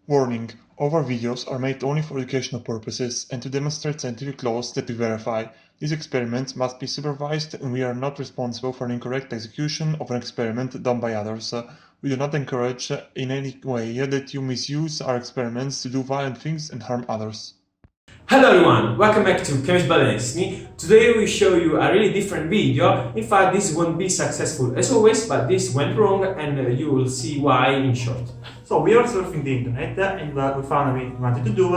Warning: all our videos are made only for educational purposes and to demonstrate scientific laws that we verify. These experiments must be supervised and we are not responsible for an incorrect execution of an experiment done by others. We do not encourage in any way that you misuse our experiments to do violent things and harm others. Hello everyone, welcome back to chemIst. Today we show you a really different video. In fact, this won't be successful as always, but this went wrong and you will see why in short. So we are surfing the internet and we found a video we wanted to do,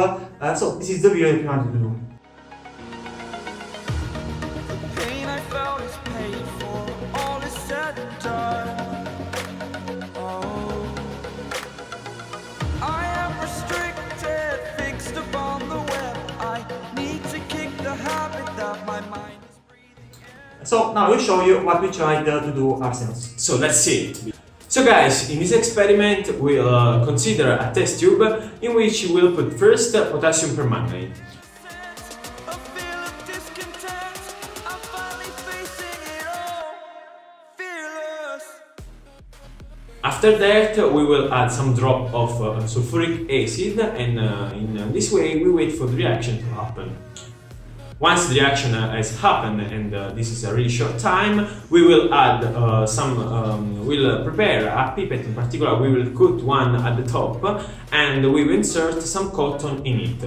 so this is the video that we wanted to do. The pain I felt is paid for, all is said and done. Oh, I am restricted, fixed upon the web. I need to kick the habit that my mind is breathing. So now we'll show you what we tried to do ourselves. So let's see it. So guys, in this experiment we'll consider a test tube in which we'll put first potassium permanganate. A feel of discontent, I'm finally facing it all, fearless. After that we will add some drop of sulfuric acid and in this way we wait for the reaction to happen. Once the reaction has happened, and this is a really short time, we will add we'll prepare a pipette. In particular, we will cut one at the top and we will insert some cotton in it.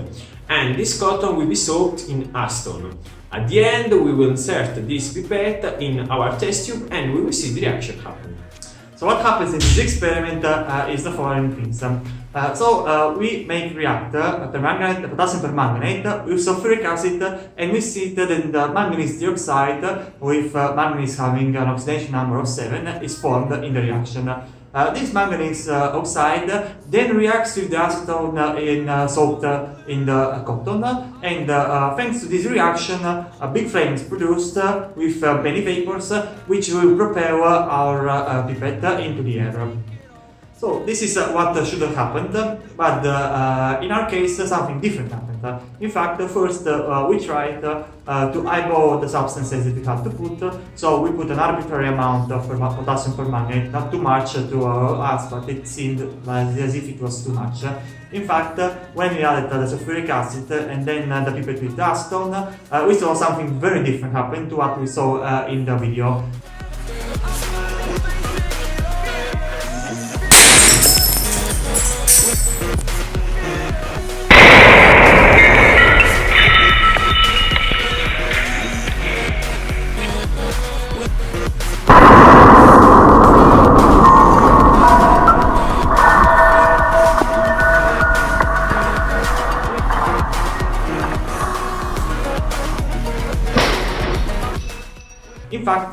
And this cotton will be soaked in acetone. At the end, we will insert this pipette in our test tube and we will see the reaction happen. So what happens in this experiment is the following things. We make reactor potassium permanganate with sulfuric acid, and we see that the manganese dioxide with manganese having an oxidation number of 7 is formed in the reaction. This manganese oxide then reacts with the acetone soaked in the cotton, and thanks to this reaction a big flame is produced with many vapors which will propel our pipette into the air. So this is what should have happened, but in our case something different happened. In fact, first we tried to eyeball the substances that we had to put, so we put an arbitrary amount of potassium permanganate, not too much to us, but it seemed as if it was too much. In fact, when we added the sulfuric acid and then the pipette with the acetone, we saw something very different happen to what we saw in the video. In fact,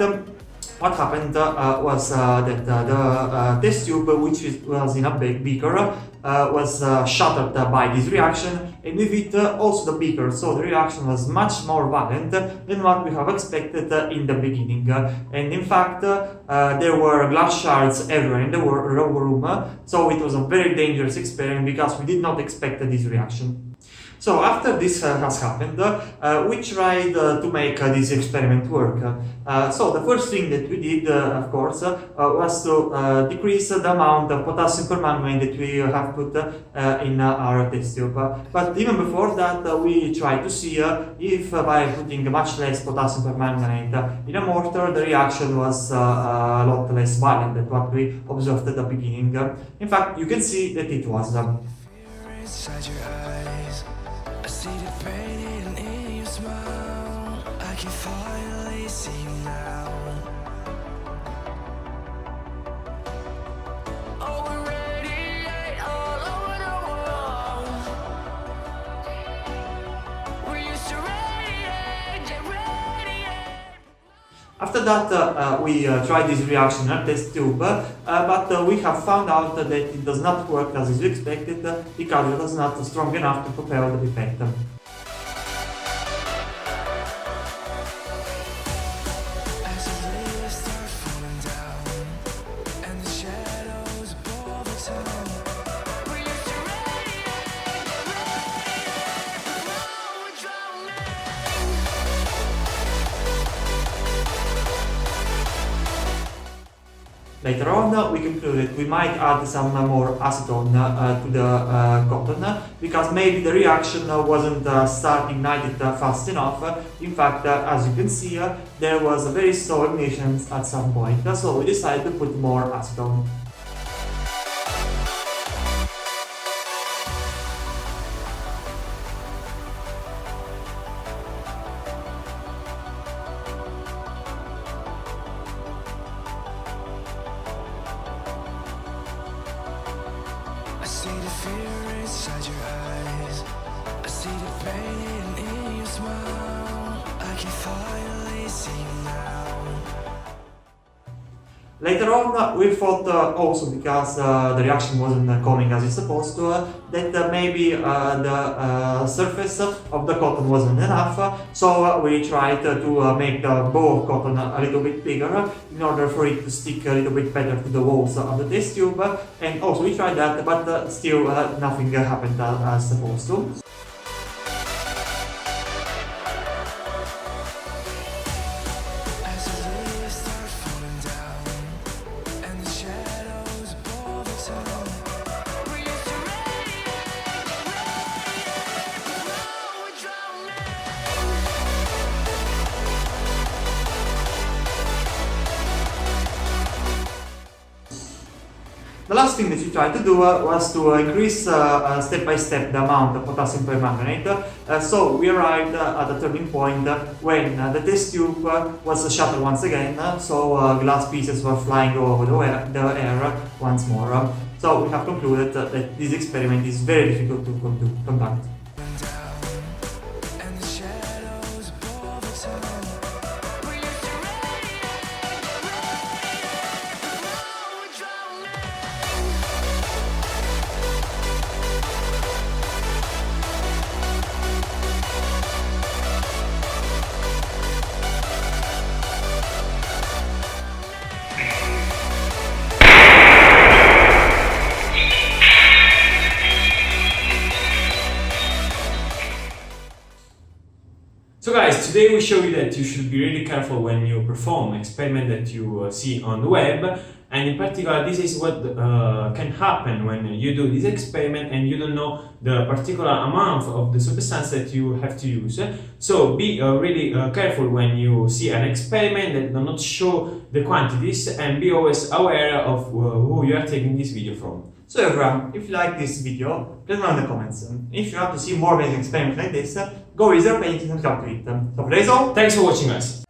what happened was that the test tube, which was in a beaker, was shattered by this reaction, and with it also the beaker, so the reaction was much more violent than what we have expected in the beginning. And in fact, there were glass shards everywhere in the room, so it was a very dangerous experiment because we did not expect this reaction. So after this has happened, we tried to make this experiment work. So the first thing that we did, of course, was to decrease the amount of potassium permanganate that we have put in our test tube. But even before that, we tried to see if by putting much less potassium permanganate in a mortar, the reaction was a lot less violent than what we observed at the beginning. In fact, you can see that it was. Inside your eyes, I see the pain in your smile. I can finally see you now. Oh, we radiate all over the world. We used to radiate. After that, we tried this reaction in our test tube, but we have found out that it does not work as is expected because it is not strong enough to propel the pipette. As the leaves start falling down and the shadows above the town, we used to radiate, now we're drowning. Later on, we concluded we might add some more acetone to the cotton because maybe the reaction wasn't ignited fast enough. In fact, as you can see, there was a very slow ignition at some point, so we decided to put more acetone. I see the fear inside your eyes. I see the pain in your smile. I can finally see you now. Later on, we thought also because the reaction wasn't coming as it's supposed to, that maybe the surface of the cotton wasn't enough, so we tried to make the bow of cotton a little bit bigger in order for it to stick a little bit better to the walls of the test tube, and also we tried that, but still nothing happened as supposed to. As the leaves start falling down and the shadows above the town, we used to we're drowning. The last thing that we tried to do was to increase step by step the amount of potassium permanganate. So we arrived at a turning point when the test tube was shattered once again, so glass pieces were flying over the air once more. So we have concluded that this experiment is very difficult to conduct. And the shadows above the town, we used to we're drowning. So guys, today we show you that you should be really careful when you perform experiment that you see on the web, and in particular this is what can happen when you do this experiment and you don't know the particular amount of the substance that you have to use. So be really careful when you see an experiment that does not show the quantities, and be always aware of who you are taking this video from. So everyone, if you like this video, let me know in the comments. If you want to see more amazing experiments like this, go read their pages and subscribe to it. So for today's all, Thanks for watching guys!